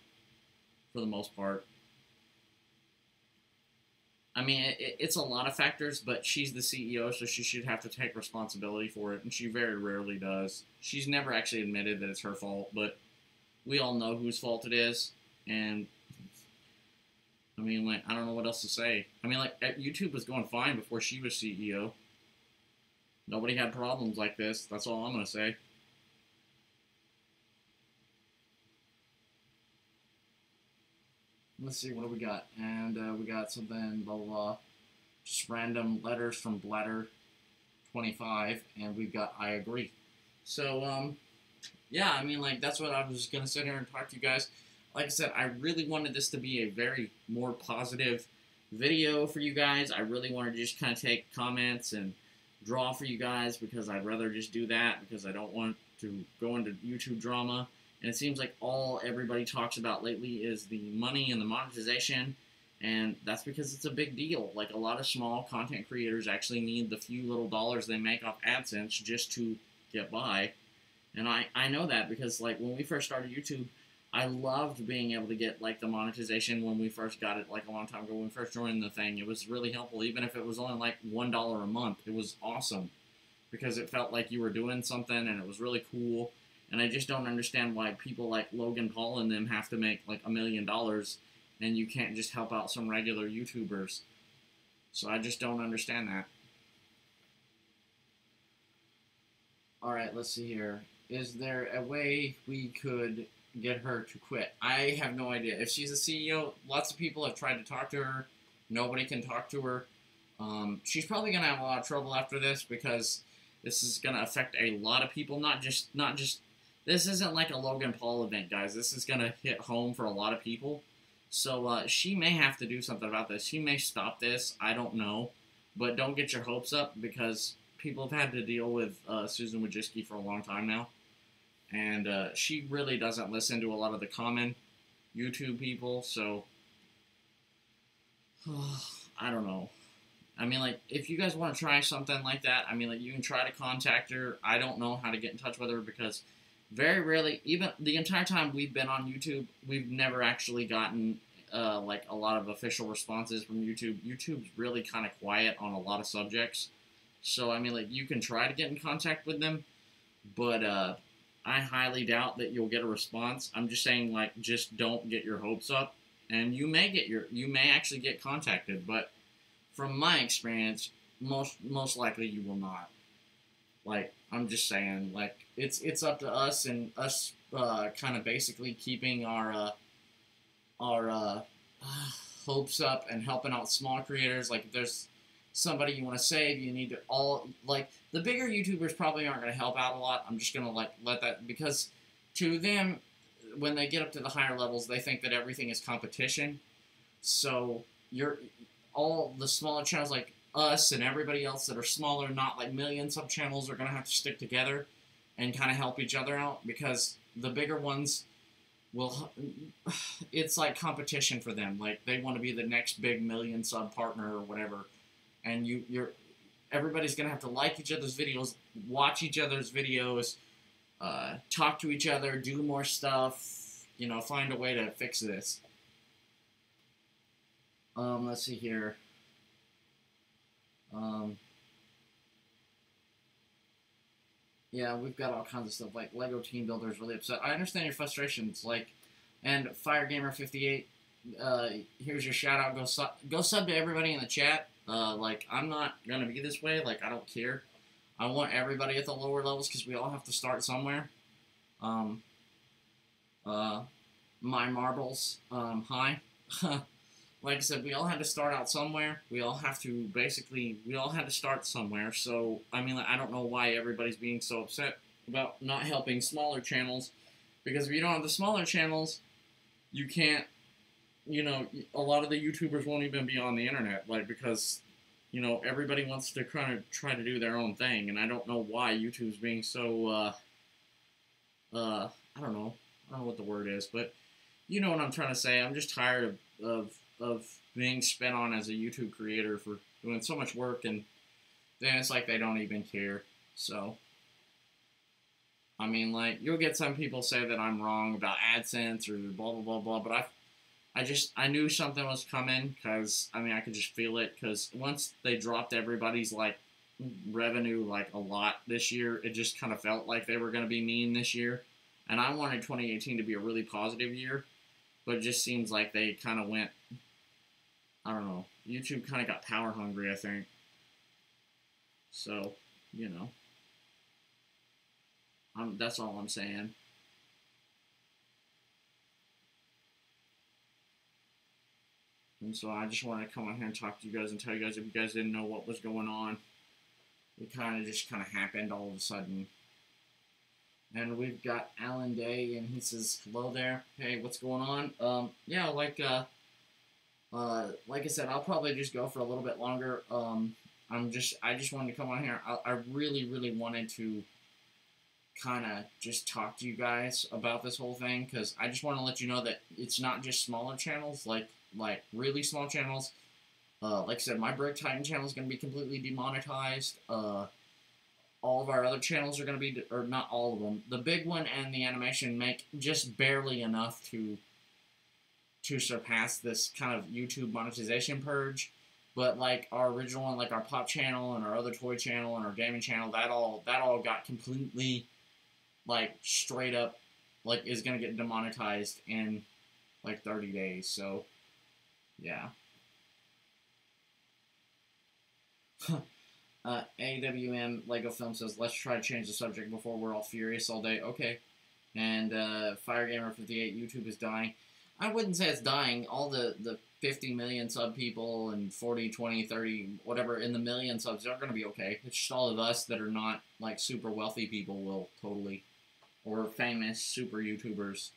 B: for the most part. I mean, it's a lot of factors, but she's the CEO, so she should have to take responsibility for it, and she very rarely does. She's never actually admitted that it's her fault, but we all know whose fault it is, and I mean, like, I don't know what else to say. I mean, like, YouTube was going fine before she was CEO. Nobody had problems like this. That's all I'm going to say. Let's see, what do we got? And we got something, blah, blah, blah. Just random letters from Bladder25. And we've got I agree. So, yeah, I mean, like, that's what I was going to sit here and talk to you guys. Like I said, I really wanted this to be a very more positive video for you guys. I really wanted to just kind of take comments and draw for you guys because I'd rather just do that because I don't want to go into YouTube drama. And it seems like all everybody talks about lately is the money and the monetization, and that's because it's a big deal. Like, a lot of small content creators actually need the few little dollars they make off AdSense just to get by. And I know that because, like, when we first started YouTube, I loved being able to get, like, the monetization when we first got it, like, a long time ago when we first joined the thing. It was really helpful, even if it was only, like, $1 a month. It was awesome because it felt like you were doing something, and it was really cool. And I just don't understand why people like Logan Paul and them have to make, like, $1 million, and you can't just help out some regular YouTubers. So I just don't understand that. Alright, let's see here. Is there a way we could get her to quit? I have no idea. If she's a CEO, lots of people have tried to talk to her. Nobody can talk to her. She's probably going to have a lot of trouble after this because this is going to affect a lot of people. Not just. This isn't like a Logan Paul event, guys. This is going to hit home for a lot of people. So she may have to do something about this. She may stop this. I don't know. But don't get your hopes up because people have had to deal with Susan Wojcicki for a long time now. And she really doesn't listen to a lot of the common YouTube people. So, I don't know. I mean, like, if you guys want to try something like that, I mean, like, you can try to contact her. I don't know how to get in touch with her because very rarely, even the entire time we've been on YouTube, we've never actually gotten, like, a lot of official responses from YouTube. YouTube's really kind of quiet on a lot of subjects. So, I mean, like, you can try to get in contact with them, but, I highly doubt that you'll get a response. I'm just saying, like, just don't get your hopes up, and you may actually get contacted, but from my experience, most likely you will not. Like, I'm just saying, like, it's up to us and us kind of basically keeping our hopes up and helping out small creators. Like, if there's somebody you want to save, you need to like, the bigger YouTubers probably aren't going to help out a lot. I'm just going to, like, let that, because to them, when they get up to the higher levels, they think that everything is competition. So all the smaller channels like us and everybody else that are smaller, not like million sub channels, are going to have to stick together and kind of help each other out because the bigger ones will, it's like competition for them. Like, they want to be the next big million sub partner or whatever. And everybody's going to have to like each other's videos, watch each other's videos, talk to each other, do more stuff, you know, find a way to fix this. Let's see here. Yeah, we've got all kinds of stuff, like Lego Team Builder is really upset. I understand your frustrations, like, and FireGamer58, here's your shout out. Go sub to everybody in the chat. Like, I'm not gonna be this way. Like, I don't care. I want everybody at the lower levels because we all have to start somewhere. My marbles, hi. Like I said, we all had to start out somewhere. We all had to start somewhere. So, I mean, I don't know why everybody's being so upset about not helping smaller channels. Because if you don't have the smaller channels, you can't, you know, a lot of the YouTubers won't even be on the internet. Like, because, you know, everybody wants to kind of try to do their own thing. And I don't know why YouTube's being so, I don't know what the word is. But you know what I'm trying to say. I'm just tired of being spent on as a YouTube creator for doing so much work, and then it's like they don't even care. So, I mean, like, you'll get some people say that I'm wrong about AdSense or blah, blah, blah, blah, but I knew something was coming, because, I mean, I could just feel it, because once they dropped everybody's, like, revenue, like, a lot this year, it just kind of felt like they were going to be mean this year, and I wanted 2018 to be a really positive year, but it just seems like they kind of went I don't know. YouTube kind of got power hungry, I think. So, you know, that's all I'm saying. And so I just wanted to come on here and talk to you guys and tell you guys if you guys didn't know what was going on. It just kind of happened all of a sudden. And we've got Alan Day, and he says, hello there. Hey, what's going on? Yeah, like I said, I'll probably just go for a little bit longer. I just wanted to come on here. I really, really wanted to kind of just talk to you guys about this whole thing, because I just want to let you know that it's not just smaller channels, like really small channels. Like I said, my Brick Titan channel is going to be completely demonetized. All of our other channels are going to be, or not all of them. The big one and the animation make just barely enough to surpass this kind of YouTube monetization purge. But like our original one, like our pop channel and our other toy channel and our gaming channel, that all got completely, like, straight up, like, is going to get demonetized in like 30 days. So yeah. AWM Lego Film says, let's try to change the subject before we're all furious all day. Okay. And FireGamer58, YouTube is dying. I wouldn't say it's dying. All the 50 million sub people and 40, 20, 30, whatever, in the million subs, they're going to be okay. It's just all of us that are not, like, super wealthy people will totally, or famous super YouTubers,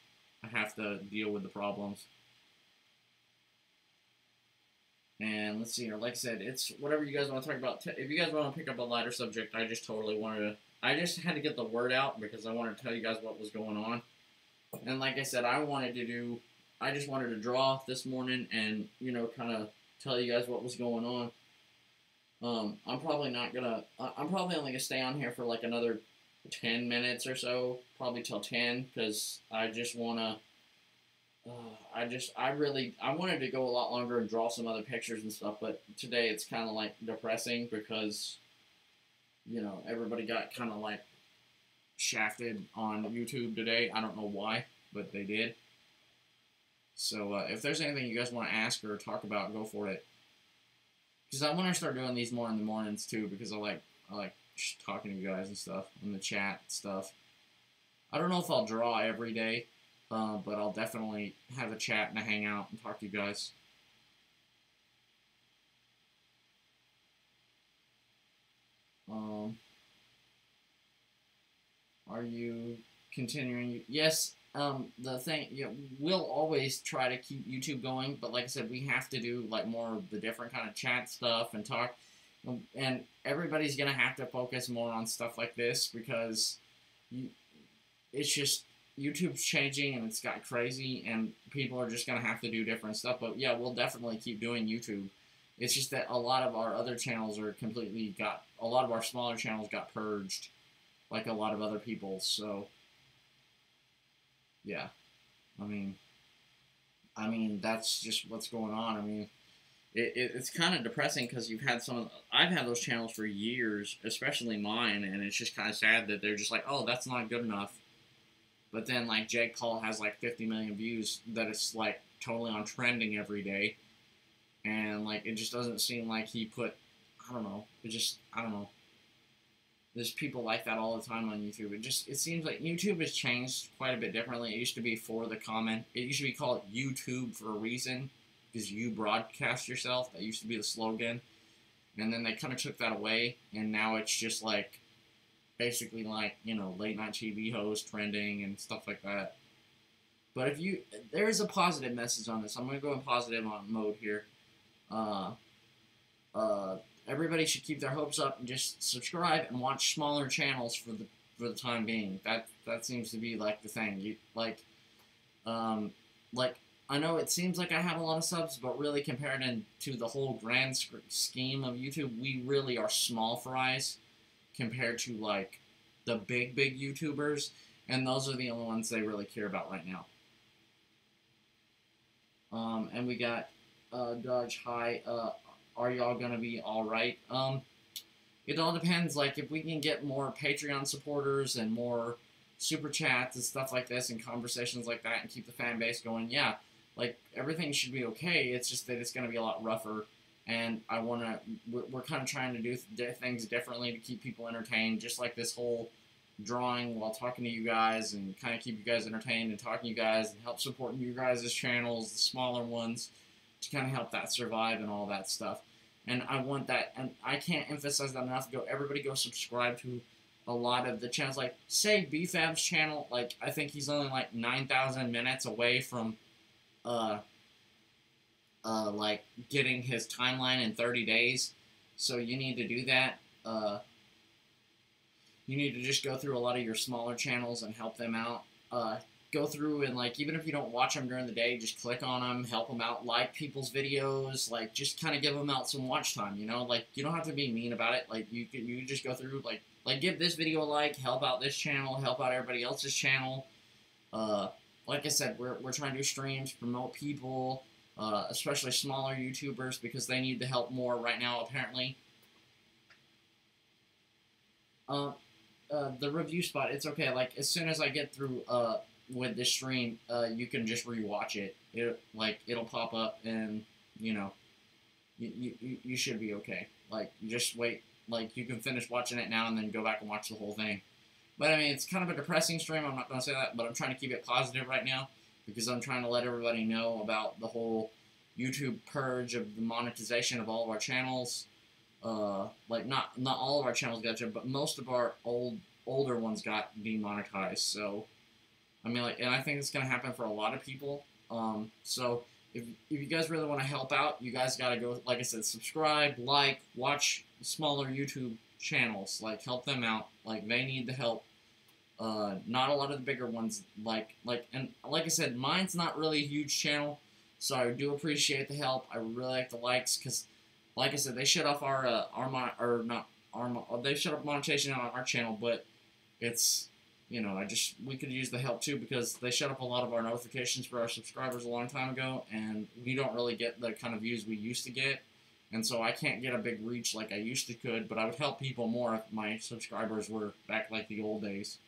B: have to deal with the problems. And let's see here. Like I said, it's whatever you guys want to talk about. If you guys want to pick up a lighter subject, I just totally wanted to. I just had to get the word out because I wanted to tell you guys what was going on. And like I said, I just wanted to draw this morning and, you know, kind of tell you guys what was going on. I'm probably only gonna stay on here for like another 10 minutes or so, probably till 10, because I just wanna. I wanted to go a lot longer and draw some other pictures and stuff, but today it's kind of like depressing because, you know, everybody got kind of like shafted on YouTube today. I don't know why, but they did. So if there's anything you guys want to ask or talk about, go for it. Because I want to start doing these more in the mornings too, because I like talking to you guys and stuff in the chat and stuff. I don't know if I'll draw every day. But I'll definitely have a chat and a hangout and talk to you guys. Are you continuing? Yes. The thing, you know, we'll always try to keep YouTube going, but like I said, we have to do like more of the different kind of chat stuff and talk. And everybody's gonna have to focus more on stuff like this because it's just. YouTube's changing and it's got crazy and people are just going to have to do different stuff. But yeah, we'll definitely keep doing YouTube. It's just that a lot of our other channels are a lot of our smaller channels got purged like a lot of other people's. So yeah, I mean that's just what's going on. I mean, it's kind of depressing because I've had those channels for years, especially mine, and it's just kind of sad that they're just like, oh, that's not good enough. But then, like, Jake Paul has, like, 50 million views that it's, like, totally on trending every day. And, like, it just doesn't seem like he put, I don't know. I don't know. There's people like that all the time on YouTube. It seems like YouTube has changed quite a bit differently. It used to be for the comment. It used to be called YouTube for a reason, because you broadcast yourself. That used to be the slogan. And then they kind of took that away, and now it's just, like, basically like, you know, late night TV host trending and stuff like that. But there is a positive message on this. I'm going to go in positive mode here. Everybody should keep their hopes up and just subscribe and watch smaller channels for the time being. That seems to be like the thing. I know it seems like I have a lot of subs, but really compared to the whole grand scheme of YouTube, we really are small fries compared to, like, the big YouTubers, and those are the only ones they really care about right now. And we got, Dodge, hi, are y'all gonna be alright? It all depends, like, if we can get more Patreon supporters and more super chats and stuff like this and conversations like that and keep the fan base going, yeah. like, everything should be okay. It's just that it's going to be a lot rougher. And we're kind of trying to do things differently to keep people entertained, just like this whole drawing while talking to you guys and kind of keep you guys entertained and talking to you guys and help support you guys' channels, the smaller ones, to kind of help that survive and all that stuff. And I want that, and I can't emphasize that enough. Everybody go subscribe to a lot of the channels. Like, say BFab's channel, like, I think he's only like 9,000 minutes away from, like, getting his timeline in 30 days. So you need to do that. You need to just go through a lot of your smaller channels and help them out. Go through and, like, even if you don't watch them during the day, just click on them, help them out, like people's videos, like, just kind of give them out some watch time, you know? Like, you don't have to be mean about it. Like, you can just go through, like give this video a like, help out this channel, help out everybody else's channel. Like I said, we're trying to do streams, promote people, especially smaller YouTubers, because they need the help more right now, apparently. The review spot, it's okay. Like, as soon as I get through with this stream, you can just rewatch it. It'll pop up, and you know, you should be okay. Like, you just wait. Like, you can finish watching it now and then go back and watch the whole thing. But I mean, it's kind of a depressing stream. I'm not gonna say that, but I'm trying to keep it positive right now because I'm trying to let everybody know about the whole YouTube purge of the monetization of all of our channels. Like, not all of our channels got you, but most of our older ones got demonetized. So, I mean, like, and I think it's gonna happen for a lot of people. So if you guys really want to help out, you guys gotta go, like I said, subscribe, like, watch smaller YouTube channels, like, help them out. Like, they need the help. Not a lot of the bigger ones, and like I said, mine's not really a huge channel, so I do appreciate the help. I really like the likes, because, like I said, they shut off they shut off monetization on our channel, but it's, you know, we could use the help too, because they shut up a lot of our notifications for our subscribers a long time ago, and we don't really get the kind of views we used to get, and so I can't get a big reach like I used to could, but I would help people more if my subscribers were back like the old days.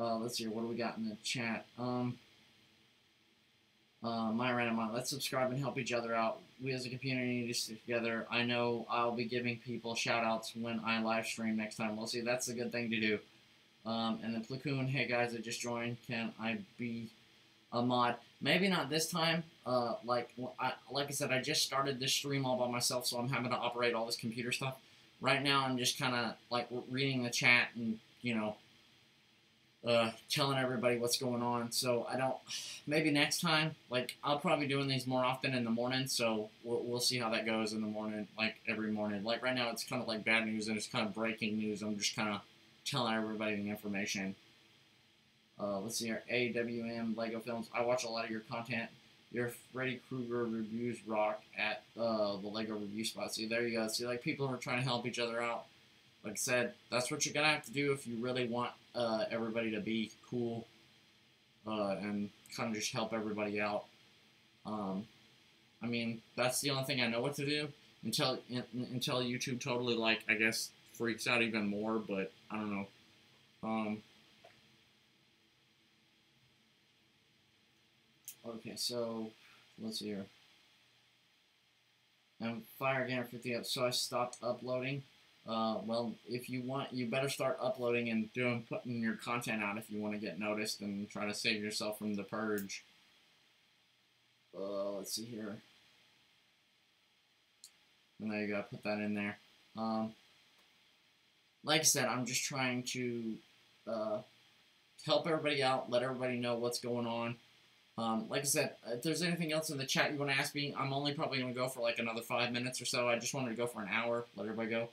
B: Let's see, what do we got in the chat? My random mind. Let's subscribe and help each other out. We as a community need to stick together. I know I'll be giving people shout-outs when I live stream next time. We'll see. That's a good thing to do. And then Platoon, hey guys, I just joined. Can I be a mod? Maybe not this time. Like I said, I just started this stream all by myself, so I'm having to operate all this computer stuff. Right now, I'm just kind of, like, reading the chat and, you know, telling everybody what's going on. So maybe next time, like, I'll probably be doing these more often in the morning, so we'll see how that goes in the morning, like, every morning. Like, right now, it's kind of like bad news, and it's kind of breaking news. I'm just kind of telling everybody the information. Let's see here, AWM, Lego Films. I watch a lot of your content. Your Freddy Krueger reviews rock at the Lego review spot. See, there you go. See, like, people are trying to help each other out. Like I said, that's what you're going to have to do if you really want everybody to be cool and kind of just help everybody out. I mean, that's the only thing I know what to do until YouTube totally, like, I guess, freaks out even more, but I don't know. Okay, so let's see here. I'm Firegamer 50 up, so I stopped uploading. Well, if you want, you better start uploading and putting your content out if you want to get noticed and try to save yourself from the purge. Let's see here. And there you go, put that in there. Like I said, I'm just trying to help everybody out, let everybody know what's going on. Like I said, if there's anything else in the chat you want to ask me, I'm only probably going to go for like another 5 minutes or so. I just wanted to go for an hour, let everybody go.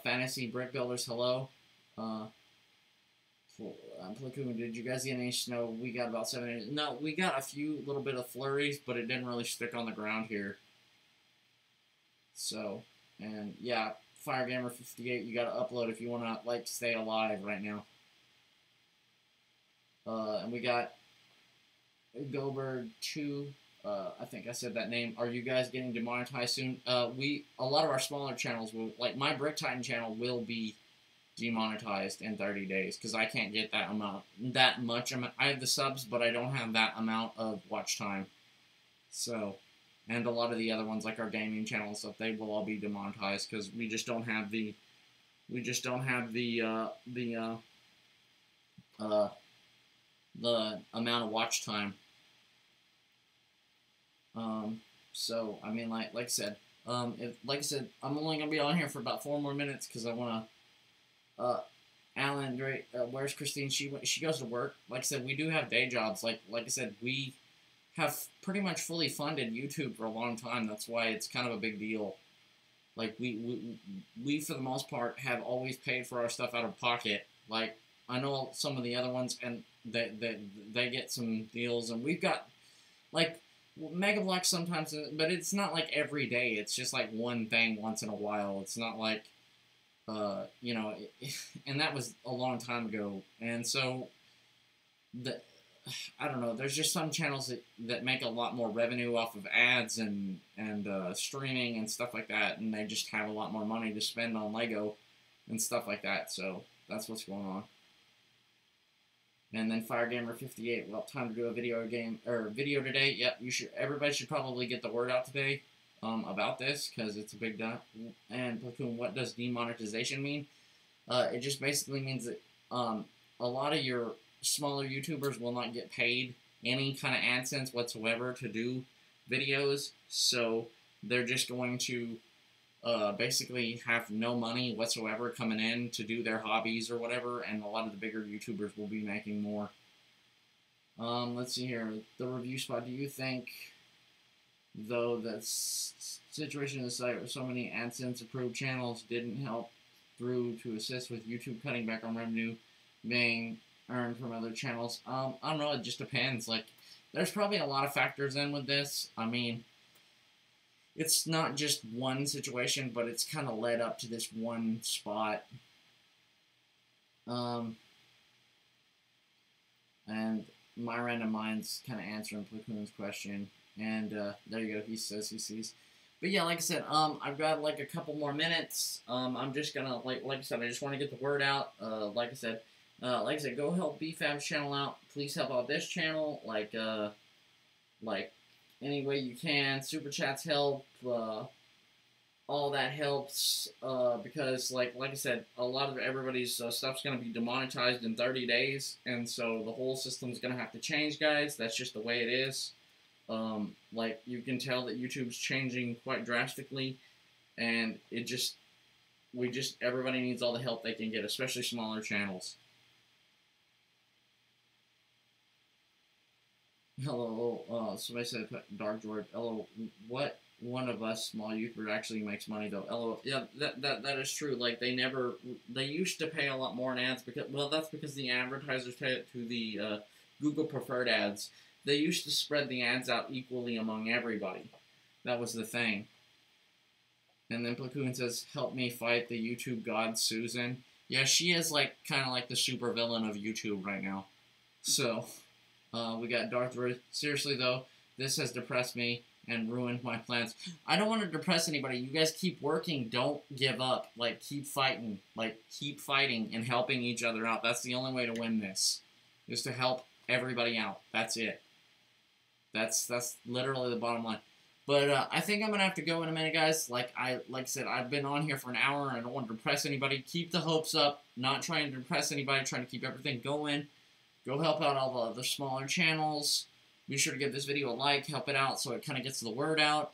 B: Fantasy Brick Builders, hello. Platoon, did you guys get any snow? We got about 7 inches. No, we got a few little bit of flurries, but it didn't really stick on the ground here. So, and yeah, Firegamer58, you got to upload if you want to, like, stay alive right now. And we got Gobird2, I think I said that name. Are you guys getting demonetized soon? A lot of our smaller channels will, like my Brick Titan channel will be demonetized in 30 days because I can't get that much amount. I have the subs, but I don't have that amount of watch time. So, and a lot of the other ones, like our gaming channel and stuff, they will all be demonetized because we just don't have the amount of watch time. So I mean, like I said, I'm only gonna be on here for about 4 more minutes because I wanna. Alan, great. Where's Christine? She goes to work. Like I said, we do have day jobs. Like I said, we have pretty much fully funded YouTube for a long time. That's why it's kind of a big deal. Like we for the most part have always paid for our stuff out of pocket. Like I know some of the other ones, and they get some deals, and we've got like Mega Block sometimes, but it's not like every day. It's just like one thing once in a while. It's not like you know, and that was a long time ago. And so I don't know. There's just some channels that make a lot more revenue off of ads and streaming and stuff like that, and they just have a lot more money to spend on Lego and stuff like that. So that's what's going on. And then FireGamer58, well, time to do a video today. Yep, everybody should probably get the word out today about this because it's a big deal. And Platoon, what does demonetization mean? It just basically means that a lot of your smaller YouTubers will not get paid any kind of AdSense whatsoever to do videos, so they're just going to basically have no money whatsoever coming in to do their hobbies or whatever, and a lot of the bigger YouTubers will be making more. Let's see here. The review spot. Do you think, though, that situation in the site where so many AdSense approved channels didn't help through to assist with YouTube cutting back on revenue being earned from other channels? I don't know. It just depends. Like, there's probably a lot of factors in with this. I mean, it's not just one situation, but it's kind of led up to this one spot. And my random mind's kind of answering Platoon's question. And there you go. He says he sees. But yeah, like I said, I've got like a couple more minutes. I'm just gonna like I said, I just want to get the word out. Like I said, go help BFAB's channel out. Please help out this channel. Like any way you can. Super chats help. All that helps because, like I said, a lot of everybody's stuff's going to be demonetized in 30 days, and so the whole system's going to have to change, guys. That's just the way it is. Like, you can tell that YouTube's changing quite drastically, and everybody needs all the help they can get, especially smaller channels. Hello, somebody said Dark George. Hello, what one of us small YouTubers actually makes money though? Hello, yeah, that is true. Like they used to pay a lot more in ads because, well, that's because the advertisers pay it to the Google preferred ads. They used to spread the ads out equally among everybody. That was the thing. And then Platoon says, "Help me fight the YouTube god Susan." Yeah, she is like kind of like the super villain of YouTube right now. So. We got Darth Vader. Seriously, though, this has depressed me and ruined my plans. I don't want to depress anybody. You guys keep working. Don't give up. Like, keep fighting. Like, keep fighting and helping each other out. That's the only way to win this, is to help everybody out. That's it. That's literally the bottom line. But I think I'm going to have to go in a minute, guys. Like I said, I've been on here for an hour, and I don't want to depress anybody. Keep the hopes up. Not trying to depress anybody. Trying to keep everything going. Go help out all the other smaller channels. Be sure to give this video a like, help it out so it kind of gets the word out.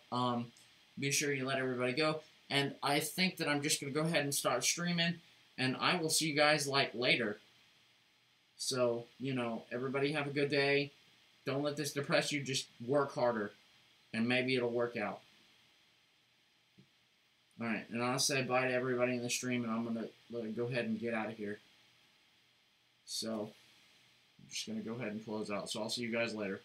B: Be sure you let everybody go. And I think that I'm just going to go ahead and start streaming, and I will see you guys, like, later. So, you know, everybody have a good day. Don't let this depress you. Just work harder, and maybe it'll work out. Alright, and I'll say bye to everybody in the stream, and I'm going to go ahead and get out of here. So... I'm just going to go ahead and close out. So I'll see you guys later.